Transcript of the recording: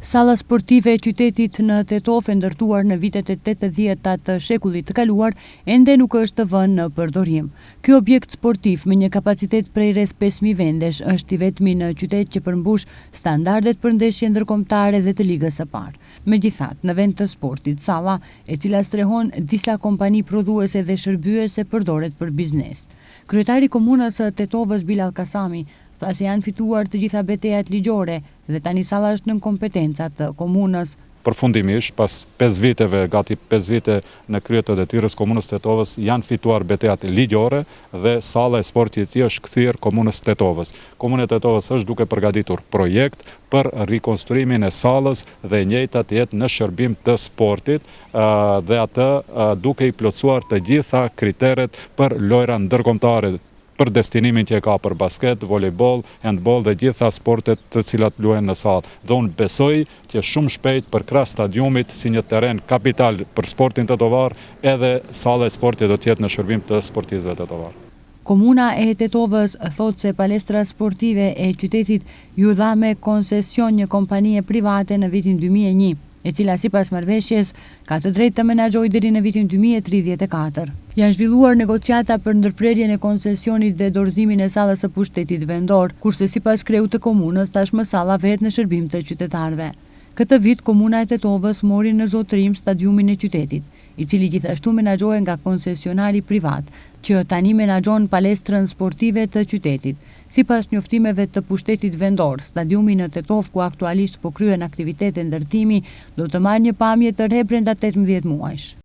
Salla sportive e qytetit në Tetov e ndërtuar në vitet e 80-ta të shekullit të kaluar ende nuk është vënë në përdorim. Ky objekt sportiv me një kapacitet prej rreth 5000 vendesh është i vetmi në qytet që përmbush standardet për ndeshje ndërkombëtare dhe të ligës së parë. Megjithatë, në vend të sportit, salla, e cila strehon disa kompani prodhuese dhe shërbyese, përdoret për biznes. Kryetari i komunës së Tetovës Bilal Kasami tha se janë fituar të gjitha betejat ligjore dhe tani salla është nën kompetencat të komunës. Përfundimisht, pas 5 viteve, gati 5 vite në krye të detyrës komunës Tetovës, janë fituar betejat ligjore dhe salla e sportit e tij është kthyer komunës Tetovës. Komuna e Tetovës është duke përgatitur projekt për rikonstruimin e sallës dhe e njëjta të jetë në shërbim të sportit dhe atë duke i plotësuar të gjitha kriteret për lojra ndërkombëtare, për destinimin që e ka për basket, volejbol, handball dhe gjitha sportet të cilat luajnë në sallë. Dhe unë besoj që shumë shpejt për krah stadiumit si një terren kapital për sportin tetovar, edhe salla e sportit do të jetë në shërbim të sportistëve tetovar. Komuna e Tetovës thotë se palestra sportive e qytetit ju dha me koncesion një kompanie private në vitin 2001, e cila sipas marrëveshjes ka të drejtë të menaxhojë deri në vitin 2034. Janë zhvilluar negociata për ndërprerjen e koncesionit dhe dorëzimin e sallës së pushtetit vendor, kurse sipas kreut të komunës tashmë salla vehet në shërbim të qytetarëve. Këtë vit komuna e Tetovës mori në zotërim stadiumin e qytetit, i cili gjithashtu menaxhohet nga koncesionari privat, që tani menaxhon palestrën sportive të qytetit. Sipas njoftimeve të pushtetit vendor, stadiumi në Tetov, ku aktualisht po kryen aktivitete ndërtimi, do të marrë një pamje të re brenda 18 muajsh.